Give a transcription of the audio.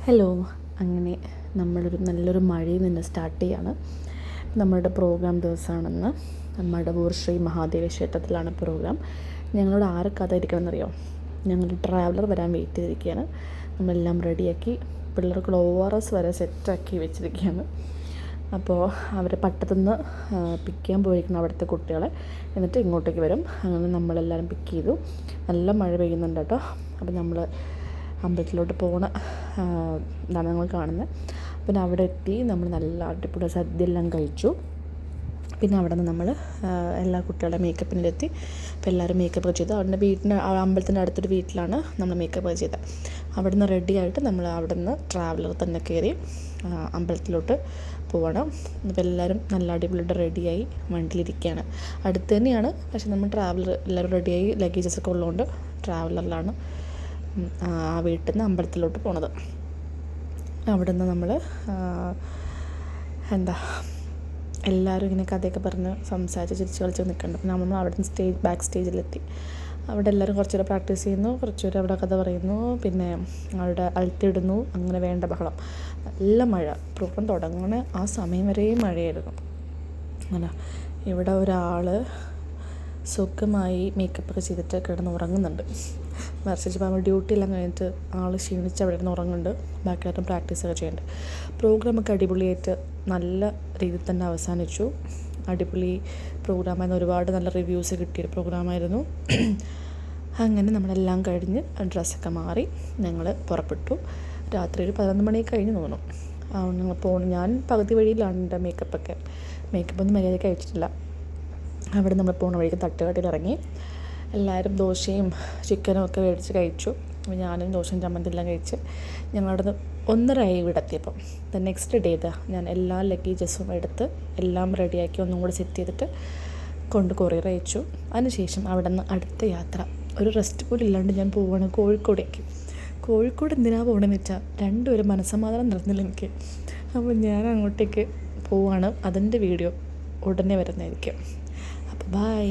Hello. അങ്ങനെ നമ്മളൊരു നല്ലൊരു മഴയിൽ നിന്ന് സ്റ്റാർട്ട് ചെയ്യാണ്. നമ്മളുടെ പ്രോഗ്രാം ദിവസമാണെന്ന്. മടവൂർ ശ്രീ മഹാദേവ ക്ഷേത്രത്തിലാണ് പ്രോഗ്രാം. ഞങ്ങളോട് ആരെ കാത്തിരിക്കണമെന്നറിയോ? ഞങ്ങൾ ട്രാവലർ വരാൻ വെയിറ്റ് ചെയ്തിരിക്കുകയാണ്. നമ്മളെല്ലാം റെഡിയാക്കി പിള്ളേർക്കുള്ള ORS വരെ സെറ്റാക്കി വെച്ചിരിക്കുകയാണ്. അപ്പോൾ അവരെ പട്ടത്തുനിന്ന് പിക്ക് ചെയ്യാൻ പോയിരിക്കണം അവിടുത്തെ കുട്ടികളെ. എന്നിട്ട് ഇങ്ങോട്ടേക്ക് വരും. അങ്ങനെ നമ്മളെല്ലാവരും പിക്ക് ചെയ്തു. നല്ല മഴ പെയ്യുന്നുണ്ട് കേട്ടോ. അപ്പോൾ നമ്മൾ അമ്പലത്തിലോട്ട് പോകണ ഇതാണ് നമ്മൾ കാണുന്നത്. പിന്നെ അവിടെ എത്തി നമ്മൾ നല്ല അടിപൊളി സദ്യ എല്ലാം കഴിച്ചു. പിന്നെ അവിടെ നിന്ന് നമ്മൾ എല്ലാ കുട്ടികളുടെ മേക്കപ്പിനെത്തി. അപ്പോൾ എല്ലാവരും മേക്കപ്പ് ചെയ്തു. അവിടെ അമ്പലത്തിൻ്റെ അടുത്തൊരു വീട്ടിലാണ് നമ്മൾ മേക്കപ്പ് ചെയ്തത്. അവിടെ നിന്ന് റെഡി ആയിട്ട് നമ്മൾ അവിടെ നിന്ന് ട്രാവലർ തന്നെ കയറി അമ്പലത്തിലോട്ട് പോകണം. അപ്പോൾ എല്ലാവരും നല്ല അടിപൊളിയായിട്ട് റെഡിയായി വണ്ടിയിലിരിക്കുകയാണ്. അടുത്ത് തന്നെയാണ്, പക്ഷേ നമ്മൾ ട്രാവലർ എല്ലാവരും റെഡിയായി ലഗേജസൊക്കെ ഉള്ളതുകൊണ്ട് ട്രാവലറിലാണ് ആ വീട്ടിൽ നിന്ന് അമ്പലത്തിലോട്ട് പോണത്. അവിടെ നിന്ന് നമ്മൾ എല്ലാവരും ഇങ്ങനെ കഥയൊക്കെ പറഞ്ഞ് സംസാരിച്ച് ചിരിച്ച് കളിച്ച് നിൽക്കുന്നുണ്ട്. അപ്പോൾ നമ്മൾ അവിടെ നിന്ന് ബാക്ക് സ്റ്റേജിലെത്തി. അവിടെ എല്ലാവരും കുറച്ച് നേരം പ്രാക്ടീസ് ചെയ്യുന്നു, കുറച്ച് നേരം അവിടെ കഥ പറയുന്നു, പിന്നെ അവിടെ അഴുത്തിടുന്നു. അങ്ങനെ വേണ്ട ബഹളം. നല്ല മഴ. പ്രോഗ്രാം തുടങ്ങണ ആ സമയം വരെയും മഴയായിരുന്നു. അങ്ങനെ ഇവിടെ ഒരാൾ സുഖമായി മേക്കപ്പൊക്കെ ചെയ്തിട്ട് കിടന്ന് ഉറങ്ങുന്നുണ്ട്. മറിച്ച് നമ്മൾ ഡ്യൂട്ടി എല്ലാം കഴിഞ്ഞിട്ട് ആൾ ക്ഷീണിച്ച് അവിടെ ഇരുന്ന് ഉറങ്ങുന്നുണ്ട്. ബാക്കിയായിട്ടും പ്രാക്ടീസൊക്കെ ചെയ്യുന്നുണ്ട്. പ്രോഗ്രാമൊക്കെ അടിപൊളിയായിട്ട് നല്ല രീതിയിൽ തന്നെ അവസാനിച്ചു. അടിപൊളി പ്രോഗ്രാമായിരുന്നു. ഒരുപാട് നല്ല റിവ്യൂസ് കിട്ടിയൊരു പ്രോഗ്രാമായിരുന്നു. അങ്ങനെ നമ്മളെല്ലാം കഴിഞ്ഞ് ഡ്രസ്സൊക്കെ മാറി ഞങ്ങൾ പുറപ്പെട്ടു. രാത്രി ഒരു 11 മണി കഴിഞ്ഞ് തോന്നുന്നു ഞങ്ങൾ ഞാൻ പകുതി വഴിയിലാണ് എൻ്റെ മേക്കപ്പൊന്നും മര്യാദയ്ക്ക് കഴിച്ചിട്ടില്ല. അവിടെ നമ്മൾ പോണ വഴിക്ക് തട്ടുകടയിൽ ഇറങ്ങി. എല്ലാവരും ദോശയും ചിക്കനും ഒക്കെ മേടിച്ച് കഴിച്ചു. അപ്പോൾ ഞാനും ദോശയും ചമ്മന്തി എല്ലാം കഴിച്ച് ഞങ്ങളവിടെ നിന്ന് 1:30 ഇവിടെ എത്തിയപ്പം. നെക്സ്റ്റ് ഡേ ഞാൻ എല്ലാ ലഗേജസും എടുത്ത് എല്ലാം റെഡിയാക്കി ഒന്നും കൂടെ സെറ്റ് ചെയ്തിട്ട് കൊറിയർ അയച്ചു. അതിനുശേഷം അവിടെ നിന്ന് അടുത്ത യാത്ര. ഒരു റെസ്റ്റ് പോലും ഇല്ലാണ്ട് ഞാൻ പോവുകയാണ് കോഴിക്കോടേക്ക്. കോഴിക്കോട് എന്തിനാണ് പോകണമെന്ന് വെച്ചാൽ രണ്ടുപേരും മനസ്സമാധാനം നടന്നില്ല എനിക്ക്. അപ്പോൾ ഞാൻ അങ്ങോട്ടേക്ക് പോവുകയാണ്. അതിൻ്റെ വീഡിയോ ഉടനെ വരുന്നതായിരിക്കും. അപ്പോൾ ബൈ.